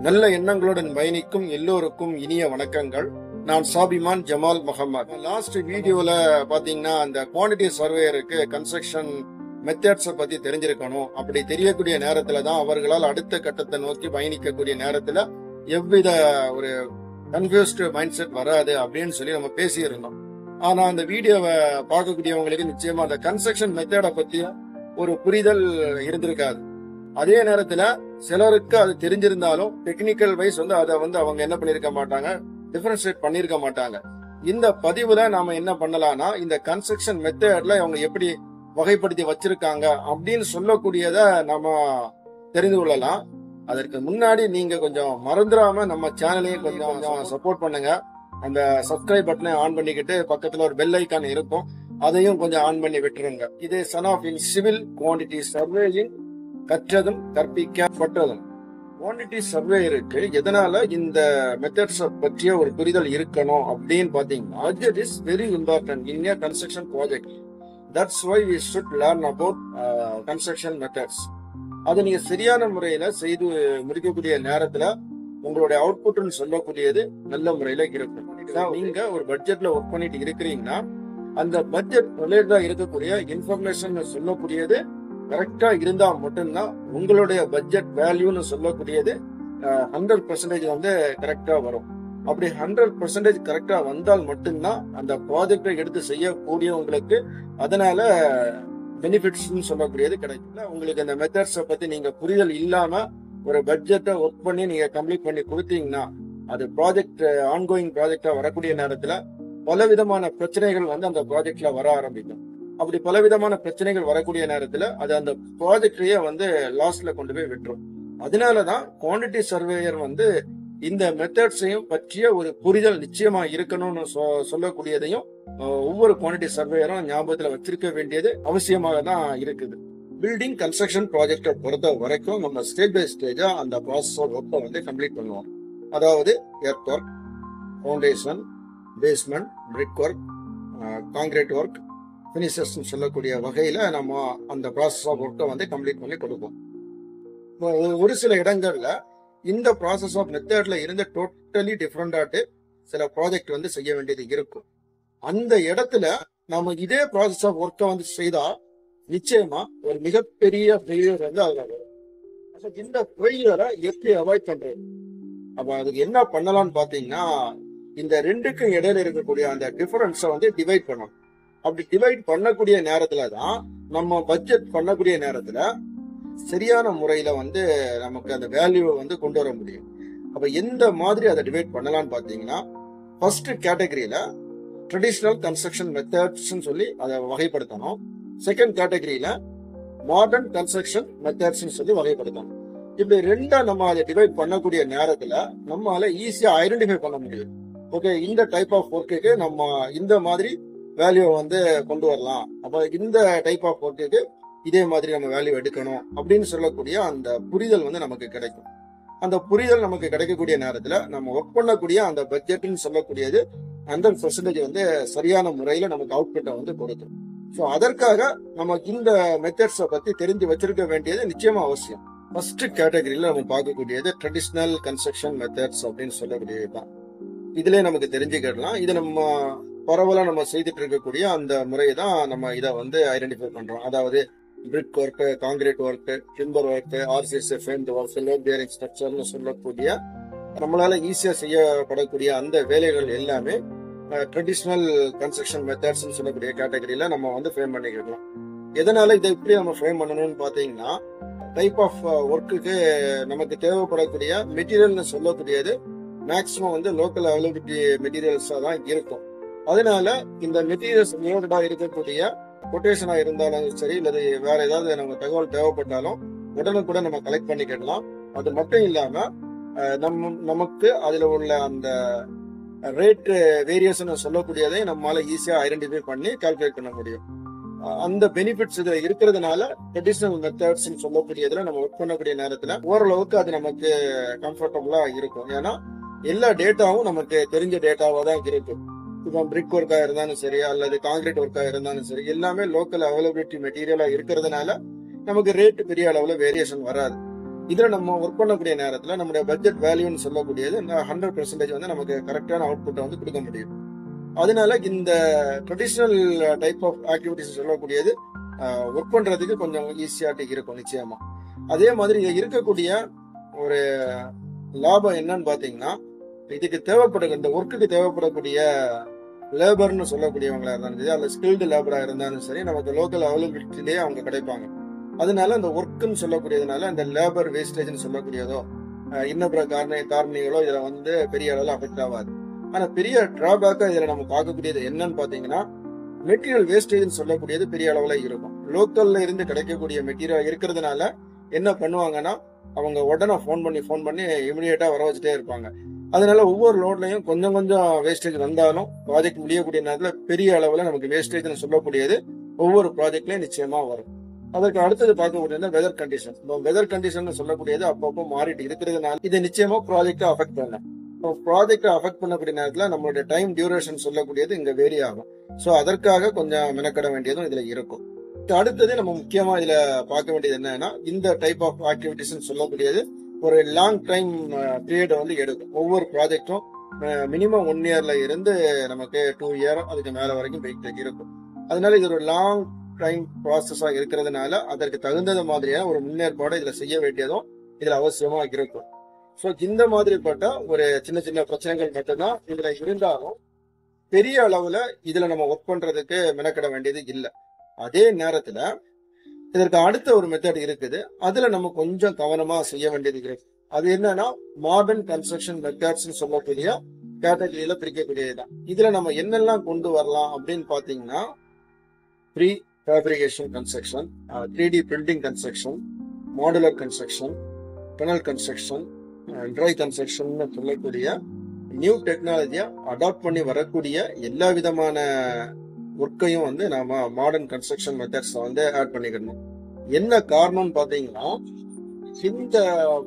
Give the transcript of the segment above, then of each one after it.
நல்ல எண்ணங்களுடன் பயணிக்கும் எல்லோருக்கும் இனிய வணக்கங்கள். நான் சாபிமான் ஜமால் முகமது. லாஸ்ட் வீடியோல பாத்தீங்கன்னா அந்த குவான்டிட்டி சர்வேயருக்கு கன்ஸ்ட்ரக்ஷன் மெத்தட்ஸை பத்தி தெரிஞ்சிருக்கணும். அப்படி தெரியக்கூடிய நேரத்துல தான் அவர்களால் அடுத்த கட்டத்தை நோக்கி பயணிக்கக்கூடிய நேரத்துல எவ்வித ஒரு கன்ஃபியூஸ்டு மைண்ட் செட் வராது அப்படின்னு சொல்லி நம்ம பேசியிருந்தோம். ஆனா அந்த வீடியோவை பார்க்கக்கூடியவங்களுக்கு நிச்சயமா அந்த கன்ஸ்ட்ரக்ஷன் மெத்தடை பத்தி ஒரு புரிதல் இருந்திருக்காது. அதே நேரத்துல சிலருக்கு அது தெரிஞ்சிருந்தாலும் டெக்னிக்கல் வைஸ் அதை அவங்க என்ன பண்ணிருக்க மாட்டாங்க, டிஃபரன்ஷியேட் பண்ணிருக்க மாட்டாங்க. இந்த பதிவுல நாம என்ன பண்ணலாம்னா, இந்த கன்ஸ்ட்ரக்ஷன் மெத்தட்ல அவங்க எப்படி வகைப்படுத்தி வச்சிருக்காங்க அப்படின்னு சொல்லக்கூடியத நாம தெரிந்து கொள்ளலாம். அதற்கு முன்னாடி நீங்க கொஞ்சம் மறந்துடாம நம்ம சேனலையும் கொஞ்சம் சப்போர்ட் பண்ணுங்க. அந்த சப்ஸ்கிரைப் பட்டனை ஆன் பண்ணிக்கிட்டு பக்கத்துல ஒரு பெல் ஐக்கான் இருக்கும், அதையும் கொஞ்சம் ஆன் பண்ணி விட்டுருங்க. இது sun of in civil quantity surveying, கற்றதும் கற்பிக்கப்பட்டதும். குவான்டிட்டி சர்வேயருக்கு எதனால இந்த மெத்தட்ஸ் பற்றிய ஒரு புரிதல் இருக்கணும் அப்படின்னு பாத்தீங்கன்னா, budget is very important in a construction project. That's why we should learn about construction methods. அதை நீங்க சரியான முறையில செய்து முடிக்கக்கூடிய நேரத்துல உங்களுடைய அவுட்புட்னு சொல்லக்கூடியது நல்ல முறையில இருக்கும். நீங்க ஒரு பட்ஜெட்ல ஒர்க் பண்ணிட்டு இருக்கிறீங்கன்னா அந்த பட்ஜெட் ரிலேட்டடா இருக்கக்கூடிய இன்ஃபர்மேஷன் சொல்லக்கூடியது கரெக்டா இருந்தா மட்டும்தான் உங்களுடைய பட்ஜெட் வேல்யூன்னு சொல்லக்கூடியது 100% கரெக்டா வரும். அப்படி 100% கரெக்டா வந்தால் மட்டும்தான் அந்த ப்ராஜெக்டை எடுத்து செய்யக்கூடியவங்களுக்கு அதனால பெனிஃபிட்ஸ் சொல்லக்கூடியது கிடைக்கும். உங்களுக்கு அந்த மெத்தட்ஸை பத்தி நீங்க புரிதல் இல்லாம ஒரு பட்ஜெட்டை ஒர்க் பண்ணி நீங்க கம்ப்ளீட் பண்ணி கொடுத்தீங்கன்னா அது ப்ராஜெக்ட் ஆன்கோயிங் ப்ராஜெக்டா வரக்கூடிய நேரத்துல பலவிதமான பிரச்சனைகள் அந்த ப்ராஜெக்ட்ல வர ஆரம்பிக்கும். அப்படி பலவிதமான பிரச்சனைகள் வரக்கூடிய நேரத்துல அது அந்த ப்ராஜெக்டையே லாஸ்ட்ல கொண்டு போய் விட்டுரும். அதனாலதான் குவான்டிட்டி சர்வேயர் இந்த மெத்தட்ஸையும் பற்றிய ஒரு புரிதல் நிச்சயமா இருக்கணும்னு சொல்லக்கூடியதையும் ஒவ்வொரு குவான்டிட்டி சர்வேயரும் ஞாபகத்துல வச்சிருக்க வேண்டியது அவசியமாக தான் இருக்குது. பில்டிங் கன்ஸ்ட்ரக்ஷன் ப்ராஜெக்டை பொறுத்த வரைக்கும் நம்ம ஸ்டேஜ் பை ஸ்டேஜா அந்த ப்ராசஸ் ஒர்க்கை கம்ப்ளீட் பண்ணுவோம். அதாவது earth work, foundation, basement, brick work, concrete work, finishers சொல்லக்கூடிய வகையில நம்ம அந்த ப்ராசஸ் ஆஃப் ஒர்க்கை கம்ப்ளீட் பண்ணி கொடுப்போம். ஒரு சில இடங்கள்ல இந்த ப்ராசஸ் ஆஃப் மெத்தட்ல இருந்து டோட்டலி டிஃப்ரெண்டாட்டு சில ப்ராஜெக்ட் செய்ய வேண்டியது இருக்கும். அந்த இடத்துல நம்ம இதே ப்ராசஸ் ஆஃப் ஒர்க்கை செய்தா நிச்சயமா ஒரு மிகப்பெரிய ஃபெயிலியர் அதுல வரும். இந்த ஃபெயிலியரை எப்படி அவாய்ட் பண்றது? அப்ப அதுக்கு என்ன பண்ணலாம்னு பாத்தீங்கன்னா, இந்த ரெண்டுக்கும் இடையில இருக்கக்கூடிய அந்த டிஃபரன்ஸை டிவைட் பண்ணணும். அப்படி டிவைட் பண்ணக்கூடிய நேரத்துல தான் நம்ம பட்ஜெட் பண்ணக்கூடிய நேரத்துல சரியான முறையில நமக்கு அந்த வேல்யூவை கொண்டு வர முடியும். அப்ப எந்த மாதிரி அதை டிவைட் பண்ணலாம்னு பாத்தீங்கன்னா, ஃபர்ஸ்ட் கேட்டகரியில ட்ரெடிஷனல் கன்ஸ்ட்ரக்ஷன் மெத்தட்ஸ் சொல்லி அதை வகைப்படுத்தணும். செகண்ட் கேட்டகரியில மாடர்ன் கன்ஸ்ட்ரக்ஷன் மெத்தட்ஸ் சொல்லி வகைப்படுத்தணும். இப்படி ரெண்டா நம்ம அதை டிவைட் பண்ணக்கூடிய நேரத்துல நம்மளால ஈஸியா ஐடென்டிஃபை பண்ண முடியும். ஓகே, இந்த டைப் ஆஃப் ஒர்க்குக்கு நம்ம இந்த மாதிரி வேல்யூ கொண்டு வரலாம், அப்ப இந்த டைப் ஆஃப் ஒர்க்குக்கு இதே மாதிரி நம்ம வேல்யூ எடுக்கணும் அப்படின்னு சொல்லக்கூடிய அந்த புரிதல் நமக்கு கிடைக்கும். அந்த புரிதல் நமக்கு கிடைக்கக்கூடிய நேரத்துல நம்ம ஒர்க் பண்ணக்கூடிய அந்த பட்ஜெட்னு சொல்லக்கூடியது 100% சரியான முறையில நமக்கு அவுட்புட்டை கொடுக்கும். ஸோ அதற்காக நம்ம இந்த மெத்தட்ஸை பத்தி தெரிஞ்சு வச்சிருக்க வேண்டியது நிச்சயமா அவசியம். ஃபர்ஸ்ட் கேட்டகரியில நம்ம பார்க்கக்கூடியது ட்ரெடிஷனல் கன்ஸ்ட்ரக்ஷன் மெத்தட்ஸ் அப்படின்னு சொல்லக்கூடியதுதான். இதுல நமக்கு தெரிஞ்சுக்கிடலாம். இது நம்ம பரவலா நம்ம செய்துட்டு இருக்கக்கூடிய அந்த முறையை தான் நம்ம இதை ஐடென்டிஃபை பண்றோம். அதாவது brick work, concrete work, timber work, RCS work, load bearing ஸ்ட்ரக்சர்னு சொல்லக்கூடிய நம்மளால ஈஸியா செய்யப்படக்கூடிய அந்த வேலைகள் எல்லாமே ட்ரெடிஷனல் கன்ஸ்ட்ரக்ஷன் மெத்தட்ஸ் சொல்லக்கூடிய கேட்டகரியில நம்ம ஃப்ரேம் பண்ணிக்கலாம். எதனால இதை எப்படி நம்ம ஃப்ரேம் பண்ணணும்னு பாத்தீங்கன்னா, டைப் ஆஃப் ஒர்க்குக்கு நமக்கு தேவைப்படக்கூடிய மெட்டீரியல்னு சொல்லக்கூடியது மேக்சிமம் லோக்கல் அவைலபிலிட்டி மெட்டீரியல்ஸா தான் இருக்கும். அதனால இந்த மெட்டீரியல்ஸ் ரிலேட்டடா இருக்கக்கூடிய கொட்டேஷனா இருந்தாலும் சரி, இல்லது வேற ஏதாவது நம்ம தகவல் தேவைப்பட்டாலும் உடனுக்குடன் நம்ம கலெக்ட் பண்ணிக்கிடலாம். அது மட்டும் இல்லாம நமக்கு அதுல உள்ள அந்த ரேட் வேரியேஷன் சொல்லக்கூடியதை நம்மளால ஈஸியா ஐடென்டிஃபை பண்ணி கால்குலேட் பண்ண முடியும். அந்த பெனிஃபிட்ஸ் இதுல இருக்கிறதுனால ட்ரெடிஷனல் மெத்தட்ஸ் சொல்லக்கூடியதுல நம்ம ஒர்க் பண்ணக்கூடிய நேரத்துல ஓரளவுக்கு அது நமக்கு கம்ஃபர்டபுளா இருக்கும். ஏன்னா எல்லா டேட்டாவும் நமக்கு தெரிஞ்ச டேட்டாவா தான் இருக்கும். இப்போ பிரிக் ஒர்க்கா இருந்தாலும் சரி, அல்லது காங்கிரீட் ஒர்க்கா இருந்தாலும் சரி, எல்லாமே லோக்கல் அவைலபிலிட்டி மெட்டீரியலா இருக்கிறதுனால நமக்கு ரேட் பெரிய அளவுல வேரியேஷன் வராது. இதுல நம்ம ஒர்க் பண்ணக்கூடிய நேரத்துல நம்முடைய பட்ஜெட் வேல்யூன்னு சொல்லக்கூடியது 100% வந்து நமக்கு கரெக்டான அவுட்புட்டை வந்து கொடுக்க முடியும். அதனால இந்த ட்ரெடிஷனல் டைப் ஆஃப் ஆக்டிவிட்டிஸ் சொல்லக்கூடியது ஒர்க் பண்றதுக்கு கொஞ்சம் ஈஸியாட்டு இருக்கும் நிச்சயமா. அதே மாதிரி இருக்கக்கூடிய ஒரு லாபம் என்னன்னு பாத்தீங்கன்னா, இதுக்கு தேவைப்படுற இந்த ஒர்க்குக்கு தேவைப்படக்கூடிய லேபர்னு சொல்லக்கூடியவங்களா இருந்தாலும் சரி, அல்ல ஸ்கில்டு லேபரா இருந்தாலும் சரி, நமக்கு லோக்கல் அவைலபிலிட்டிலேயே அவங்க கிடைப்பாங்க. அதனால அந்த ஒர்க்குன்னு சொல்லக்கூடியதுனால அந்த லேபர் வேஸ்டேஜ்னு சொல்லக்கூடியதோ இன்னபிற காரணிகளோ இதுல வந்து பெரிய அளவில் அஃபெக்ட் ஆகாது. ஆனா பெரிய டிராபேக்கா இதுல நம்ம பார்க்கக்கூடியது என்னன்னு பாத்தீங்கன்னா, மெட்டீரியல் வேஸ்டேஜ் சொல்லக்கூடியது பெரிய அளவுல இருக்கும். லோக்கல்ல இருந்து கிடைக்கக்கூடிய மெட்டீரியல் இருக்கிறதுனால என்ன பண்ணுவாங்கன்னா, அவங்க உடனே ஃபோன் பண்ணி இமிடியேட்டா வர வச்சுட்டே இருப்பாங்க. அதனால ஒவ்வொரு லோட்லயும் கொஞ்சம் வேஸ்டேஜ் வந்தாலும் ப்ராஜெக்ட் முடியக்கூடிய நேரத்துல பெரிய அளவுல நமக்கு வேஸ்டேஜ் சொல்லக்கூடியது ஒவ்வொரு ப்ராஜெக்ட்லயும் நிச்சயமா வரும். அதற்கு அடுத்தது பார்க்கக்கூடியது வெதர் கண்டிஷன். வெதர் கண்டிஷன் சொல்லக்கூடியது அப்பப்போ மாறிட்டு இருக்கிறதுனால இது நிச்சயமா ப்ராஜெக்டை அஃபெக்ட் பண்ணலாம். ப்ராஜெக்டை அஃபெக்ட் பண்ணக்கூடிய நேரத்துல நம்மளுடைய டைம் டியூரேஷன் சொல்லக்கூடியது இங்க வேரி ஆகும். ஸோ அதற்காக கொஞ்சம் மெனக்கட வேண்டியதும் இதுல இருக்கும். அடுத்தது நம்ம முக்கியமா இதுல பார்க்க வேண்டியது என்னன்னா, இந்த டைப் ஆஃப் ஆக்டிவிட்டிஸ் சொல்லக்கூடியது ஒரு லாங் டைம் பீரியட் வந்து எடுக்கும். ஒவ்வொரு ப்ராஜெக்டும் மினிமம் 1 இயர்ல இருந்து நமக்கு 2 இயர் அதுக்கு மேல வரைக்கும் வெயிட் இருக்கும். அதனால இது ஒரு லாங் டைம் ப்ராசஸா இருக்கிறதுனால அதற்கு தகுந்தது மாதிரியான ஒரு முன்னேற்பாடு இதுல செய்ய வேண்டியதும் இதுல அவசியமா இருக்கும். ஸோ இந்த மாதிரிப்பட்ட ஒரு சின்ன பிரச்சனைகள் மட்டும்தான் இதுல இருந்தாலும் பெரிய அளவுல இதுல நம்ம ஒர்க் பண்றதுக்கு மெனக்கிட வேண்டியது இல்லை. அதே நேரத்துல இதற்கு அடுத்த ஒரு மெத்தட் இருக்குது, அதுல நம்ம கொஞ்சம் கவனமா செய்ய வேண்டியது இருக்கு. அது என்னன்னா, மாடர்ன் கன்ஸ்ட்ரக்ஷன் மெத்தட்ஸ் சொல்லக்கூடிய கேட்டகரியில பிரிக்கக்கூடியதுதான். இதுல நம்ம என்னெல்லாம் கொண்டு வரலாம் அப்படின்னு பாத்தீங்கன்னா, pre fabrication construction, 3D printing construction, modular construction, tunnel construction, dry construction சொல்லக்கூடிய நியூ டெக்னாலஜியா அடாப்ட் பண்ணி வரக்கூடிய எல்லா விதமான ஒர்க்கையும் வந்து நாம மாடர்ன் கன்ஸ்ட்ரக்ஷன் மெத்தட்ஸ் வந்து ஆட் பண்ணிக்கணும். என்ன காரணம்னு பாத்தீங்கன்னா, இந்த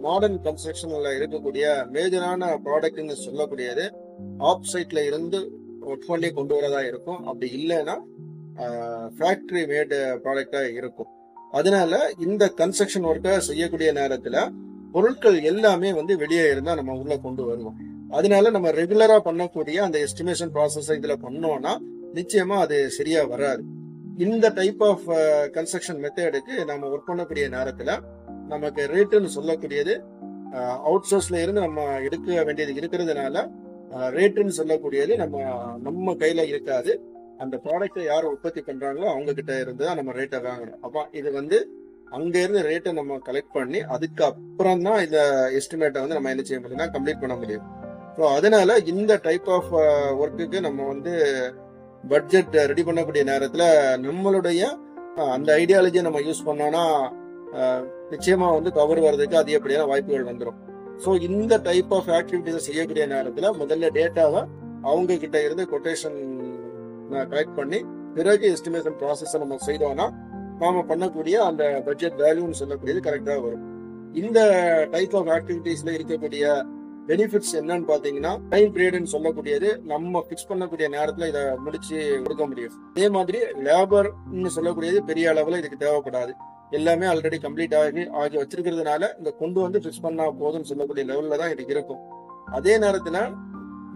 மாடர்ன் கன்ஸ்ட்ரக்ஷன்ல இருக்கக்கூடிய மேஜரான ப்ராடக்ட்னு சொல்லக்கூடியது ஆப் சைட்ல இருந்து ஒர்க் பண்ணி கொண்டு வரதா இருக்கும். அப்படி இல்லைன்னா ஃபேக்டரி மேட் ப்ராடக்டா இருக்கும். அதனால இந்த கன்ஸ்ட்ரக்ஷன் ஒர்க்கை செய்யக்கூடிய நேரத்துல பொருட்கள் எல்லாமே வந்து வெளியே இருந்தா நம்ம உள்ள கொண்டு வருவோம். அதனால நம்ம ரெகுலரா பண்ணக்கூடிய அந்த எஸ்டிமேஷன் ப்ராசஸ் இதுல பண்ணோம்னா நிச்சயமா அது சரியா வராது. இந்த டைப் ஆஃப் கன்ஸ்ட்ரக்ஷன் மெத்தடுக்கு நம்ம ஒர்க் பண்ணக்கூடிய நேரத்துல நமக்கு ரேட்டுன்னு சொல்லக்கூடியது அவுட் சோர்ஸ்ல இருந்து நம்ம எடுக்க வேண்டியது இருக்கிறதுனால ரேட்டுன்னு சொல்லக்கூடியது நம்ம கையில இருக்காது. அந்த ப்ராடக்டை யார் உற்பத்தி பண்றாங்களோ அவங்க கிட்ட இருந்து தான் நம்ம ரேட்டை வாங்கணும். அப்ப இது வந்து அங்க இருந்து ரேட்டை நம்ம கலெக்ட் பண்ணி அதுக்கு அப்புறம் தான் இந்த எஸ்டிமேட்டை வந்து நம்ம என்ன செய்ய முடியும்னா கம்ப்ளீட் பண்ண முடியும். ஸோ அதனால இந்த டைப் ஆஃப் ஒர்க்குக்கு நம்ம வந்து பட்ஜெட் ரெடி பண்ணக்கூடிய நேரத்துல நம்மளுடைய அந்த ஐடியாலஜியை நம்ம யூஸ் பண்ணோம்னா நிச்சயமா வந்து கவர் வர்றதுக்கு அதிகப்படியான வாய்ப்புகள் வந்துடும். ஸோ இந்த டைப் ஆஃப் ஆக்டிவிட்டிஸ் செய்யக்கூடிய நேரத்துல முதல்ல டேட்டாவை அவங்க கிட்ட இருந்து கொட்டேஷன் கலெக்ட் பண்ணி பிறகு எஸ்டிமேஷன் ப்ராசஸ் நம்ம செய்தோம்னா நாம பண்ணக்கூடிய அந்த பட்ஜெட் வேல்யூன்னு சொல்லக்கூடியது கரெக்டா வரும். இந்த டைப் ஆஃப் ஆக்டிவிட்டிஸ்ல இருக்கக்கூடிய பெனிஃபிட்ஸ் என்னன்னு பாத்தீங்கன்னா, டைம் பீரியட்னு சொல்லக்கூடியது நம்ம பிக்ஸ் பண்ணக்கூடிய நேரத்துல இதை முடிச்சு கொடுக்க முடியும். அதே மாதிரி லேபர்னு சொல்லக்கூடியது பெரிய அளவுல இதுக்கு தேவைப்படாது. எல்லாமே ஆல்ரெடி கம்ப்ளீட் ஆகி வச்சிருக்கிறதுனால இந்த கொண்டு வந்து பிக்ஸ் பண்ணா போதும்னு சொல்லக்கூடிய லெவல்ல தான் இதுக்கு இருக்கும். அதே நேரத்துல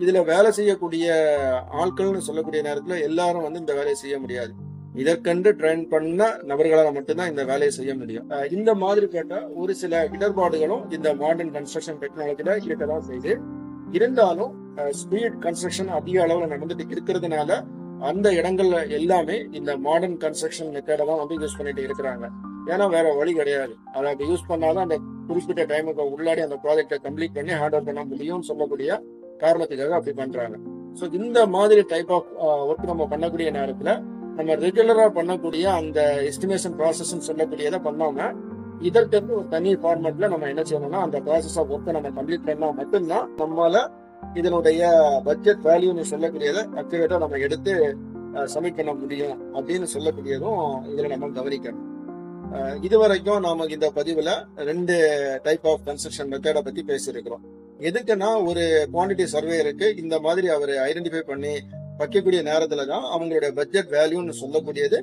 இதுல வேலை செய்யக்கூடிய ஆட்கள்னு சொல்லக்கூடிய நேரத்துல எல்லாரும் வந்து இந்த வேலையை செய்ய முடியாது. இதற்கென்று ட்ரெயின் பண்ண நபர்களால் மட்டும்தான் இந்த வேலையை செய்ய முடியும். இந்த மாதிரி கேட்ட ஒரு சில இடர்பாடுகளும் இந்த மாடர்ன் கன்ஸ்ட்ரக்ஷன் டெக்னாலஜில இருக்கதான் செய்து, இருந்தாலும் ஸ்பீட் கன்ஸ்ட்ரக்ஷன் அதிக அளவுல நடந்துட்டு இருக்கிறதுனால அந்த இடங்கள்ல எல்லாமே இந்த மாடர்ன் கன்ஸ்ட்ரக்ஷன் மெத்தடை தான் வந்து யூஸ் பண்ணிட்டு இருக்கிறாங்க. ஏன்னா வேற வழி கிடையாது. அதை யூஸ் பண்ணாதான் அந்த குறிப்பிட்ட டைமுக்கு உள்ளாடி அந்த ப்ராஜெக்டை கம்ப்ளீட் பண்ணி ஹேண்ட் ஓவர் பண்ண முடியும்னு சொல்லக்கூடிய காரணத்துக்காக அப்படி பண்றாங்க. ஸோ இந்த மாதிரி டைப் ஆஃப் ஒர்க் நம்ம பண்ணக்கூடிய நேரத்துல நம்ம ரெகுலரா பண்ணக்கூடிய அந்த எஸ்டிமேஷன் ப்ராசஸ் சொல்லக்கூடியதை பண்ணாம இதற்கு ஒரு தனி ஃபார்மேட்ல நம்ம என்ன செய்யணும்னா அந்த ப்ராசஸ் ஆஃப் ஒர்க்கை நம்ம கம்ப்ளீட் பண்ணா மட்டும்தான் நம்மளால இதனுடைய பட்ஜெட் வேல்யூன்னு சொல்லக்கூடியதை அக்யூரேட்டா நம்ம எடுத்து சப்மிட் பண்ண முடியும் அப்படின்னு சொல்லக்கூடியதும் இதுல நம்ம கவனிக்கணும். இதுவரைக்கும் நாம இந்த பதிவுல 2 டைப் ஆஃப் கன்ஸ்ட்ரக்ஷன் மெத்தடை பத்தி பேசியிருக்கிறோம். எதுக்குன்னா ஒரு குவான்டிட்டி சர்வேயருக்கு இந்த மாதிரி அவர் ஐடென்டிஃபை பண்ணி வைக்கக்கூடிய நேரத்துல தான் அவங்களுடைய பட்ஜெட் வேல்யூன்னு சொல்லக்கூடியது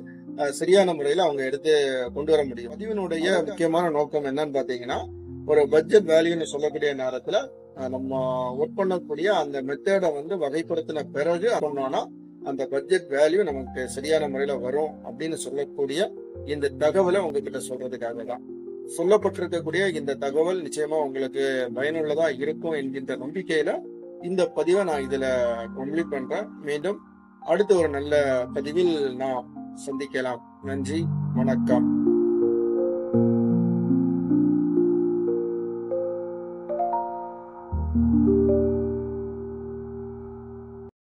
சரியான முறையில அவங்க எடுத்து கொண்டு வர முடியும். பதிவினுடைய முக்கியமான நோக்கம் என்னன்னு பாத்தீங்கன்னா, ஒரு பட்ஜெட் வேல்யூன்னு சொல்லக்கூடிய நேரத்துல நம்ம ஒர்க் பண்ணக்கூடிய அந்த மெத்தேடை வந்து வகைப்படுத்தின பிறகு பண்ணோம்னா அந்த பட்ஜெட் வேல்யூ நமக்கு சரியான முறையில வரும் அப்படின்னு சொல்லக்கூடிய இந்த தகவலை உங்ககிட்ட சொல்றதுக்காக தான். சொல்லப்பட்டிருக்கக்கூடிய இந்த தகவல் நிச்சயமா உங்களுக்கு பயனுள்ளதா இருக்கும் என்கின்ற நம்பிக்கையில இந்த பதிவை நான் இதுல கம்ப்ளீட் பண்றேன். மீண்டும் அடுத்த ஒரு நல்ல பதிவில் நாம் சந்திக்கலாம். நன்றி, வணக்கம்.